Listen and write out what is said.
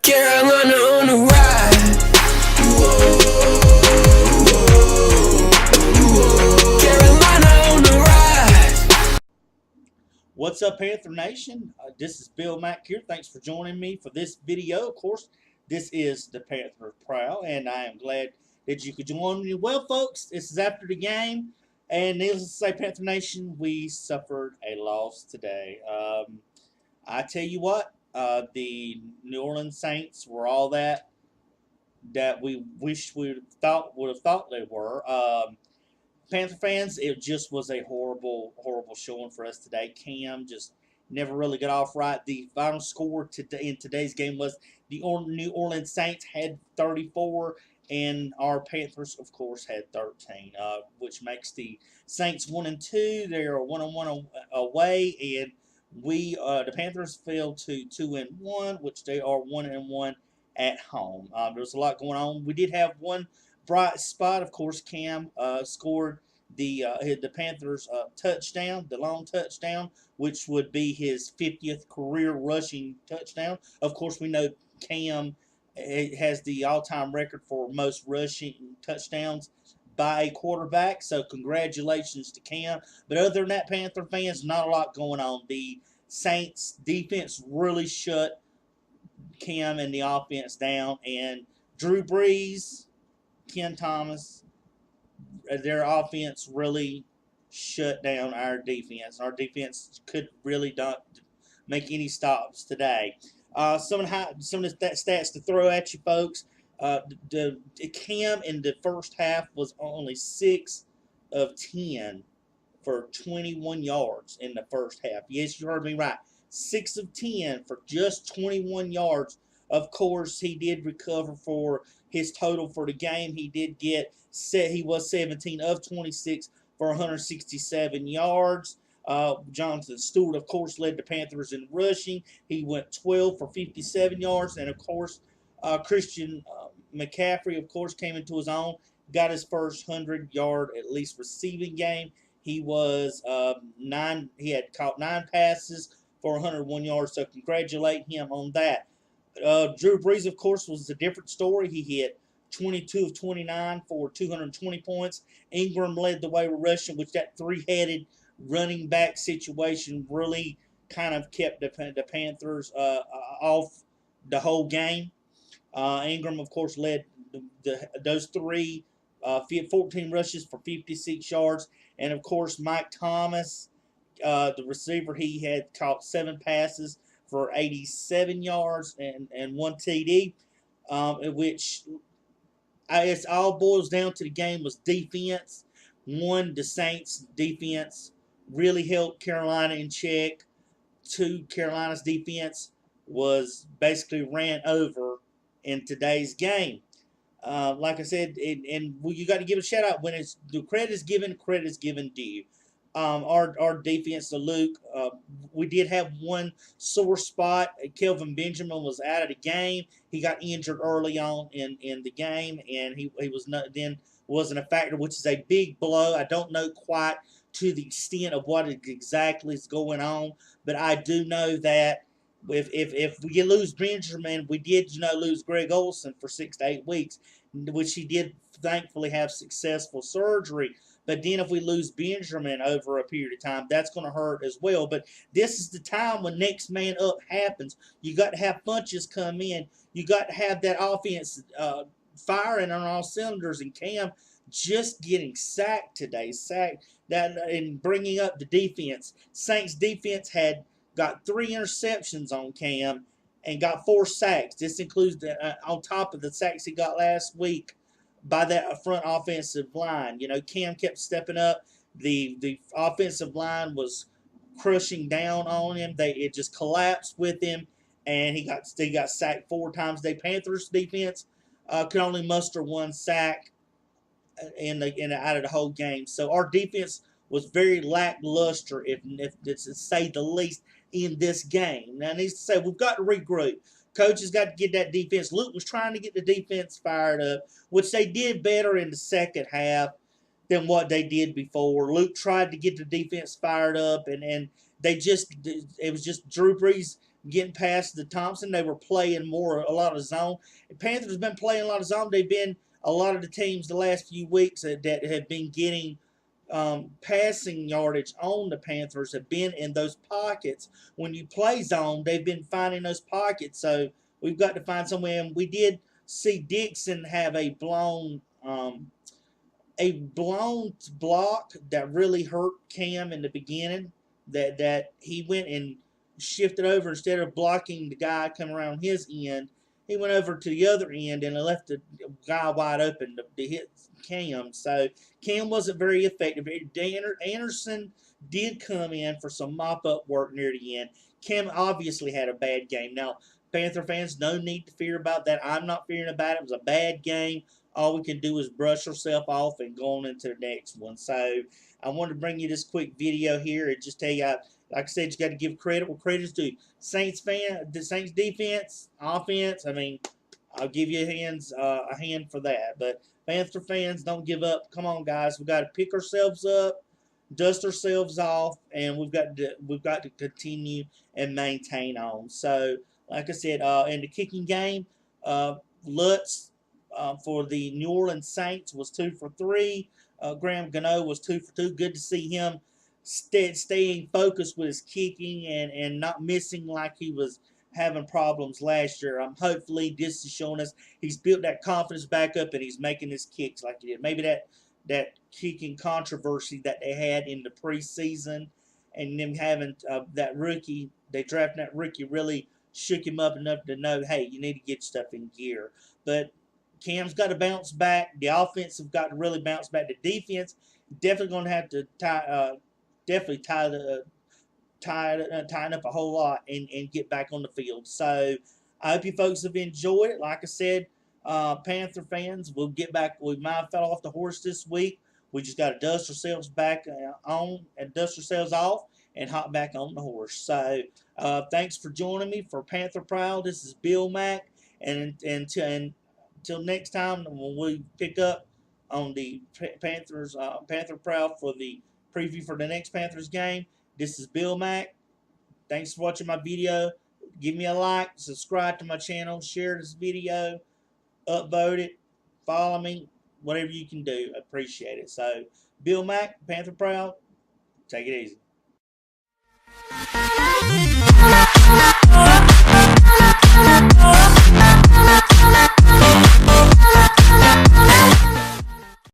Carolina on the ride. Carolina on the ride. What's up, Panther Nation? This is Bill Mack here. Thanks for joining me for this video. Of course, this is the Panther Prowl, and I am glad that you could join me. Well, folks, this is after the game, and needless to say, Panther Nation, we suffered a loss today. I tell you what, the New Orleans Saints were all that we wish would have thought they were. Panther fans, it just was a horrible showing for us today. Cam just never really got off right. The final score today in today's game was the New Orleans Saints had 34, and our Panthers, of course, had 13, which makes the Saints 1-2. They are 1-1 away, and the Panthers fell to 2-1, which they are 1-1 at home. There's a lot going on. We did have one bright spot. Of course, Cam scored the Panthers touchdown, the long touchdown, which would be his 50th career rushing touchdown. Of course, we know Cam has the all-time record for most rushing touchdowns by a quarterback, so congratulations to Cam. But other than that, Panther fans, not a lot going on. The Saints defense really shut Cam and the offense down, and Drew Brees, Ken Thomas, their offense really shut down our defense. Our defense could really not make any stops today. Some of the stats to throw at you, folks. The Cam in the first half was only 6 of 10 for 21 yards in the first half. Yes, you heard me right. 6 of 10 for just 21 yards. Of course, he did recover for his total for the game. He was 17 of 26 for 167 yards. Jonathan Stewart, of course, led the Panthers in rushing. He went 12 for 57 yards. And, of course, Christian McCaffrey, of course, came into his own, got his first 100-yard at least receiving game. He had caught 9 passes for 101 yards, so congratulate him on that. Drew Brees, of course, was a different story. He hit 22 of 29 for 220 points. Ingram led the way with rushing, which that three-headed running back situation really kind of kept the Panthers off the whole game. Ingram, of course, led those three, 14 rushes for 56 yards. And, of course, Mike Thomas, the receiver, he had caught 7 passes for 87 yards and 1 TD, which it all boils down to the game was defense. One, the Saints' defense really held Carolina in check. 2, Carolina's defense was basically ran over in today's game. Like I said, you got to give a shout out when the credit is given due. Our defense, Luke, we did have one sore spot. Kelvin Benjamin was out of the game. He got injured early on in the game, and he wasn't a factor, which is a big blow. I don't know quite to the extent of what exactly is going on, but I do know that if we lose Benjamin, we did lose Greg Olsen for 6 to 8 weeks, which he did thankfully have successful surgery. But then if we lose Benjamin over a period of time, that's going to hurt as well. But this is the time when next man up happens. You got to have Funches come in. You got to have that offense firing on all cylinders. And Cam just getting sacked today, and bringing up the defense. Saints defense got 3 interceptions on Cam and got 4 sacks. This includes on top of the sacks he got last week by that front offensive line. Cam kept stepping up. The offensive line was crushing down on him. It just collapsed with him, and he got sacked 4 times. The Panthers defense could only muster 1 sack out of the whole game. So our defense was very lackluster, if to say the least, in this game. Now, needs to say we've got to regroup. Coach has got to get that defense. Luke was trying to get the defense fired up, which they did better in the second half than what they did before. Luke tried to get the defense fired up, and it was just Drew Brees getting past the Thompson. They were playing a lot of zone. The Panthers have been playing a lot of zone. They've been a lot of the teams the last few weeks that have been getting passing yardage on the Panthers have been in those pockets. When you play zone, they've been finding those pockets. So we've got to find somewhere. And we did see Dixon have a blown block that really hurt Cam in the beginning. That he went and shifted over, instead of blocking the guy coming around his end, he went over to the other end and left the guy wide open to hit Cam. So Cam wasn't very effective. Anderson did come in for some mop-up work near the end. Cam obviously had a bad game. Now, Panther fans, no need to fear about that. I'm not fearing about it. It was a bad game. All we can do is brush ourselves off and go on into the next one. So I wanted to bring you this quick video here and just tell you, like I said, you got to give credit where credit's due. The Saints defense, offense, I mean, I'll give you a hand for that. But Panther fans, don't give up. Come on, guys. We've got to pick ourselves up, dust ourselves off, and we've got to continue and maintain on. So, like I said, in the kicking game, Lutz for the New Orleans Saints was 2 for 3. Graham Gano was 2 for 2. Good to see him staying focused with his kicking and not missing like he was having problems last year. Hopefully this is showing us he's built that confidence back up and he's making his kicks like he did. Maybe that kicking controversy that they had in the preseason and them having that rookie, they drafted that rookie, really shook him up enough to know, hey, you need to get stuff in gear. But Cam's got to bounce back. The offense have got to really bounce back. The defense definitely going to have to tighten up a whole lot and get back on the field. So I hope you folks have enjoyed it. Like I said, Panther fans, we'll get back. We might have fell off the horse this week. We just got to dust ourselves back on and dust ourselves off and hop back on the horse. So thanks for joining me for Panther Prowl. This is Bill Mack, and until next time when we pick up on the Panther Prowl for the preview for the next Panthers game. This is Bill Mack. Thanks for watching my video. Give me a like, subscribe to my channel, share this video, upvote it, follow me, whatever you can do. I appreciate it. So, Bill Mack, Panther Prowl, take it easy.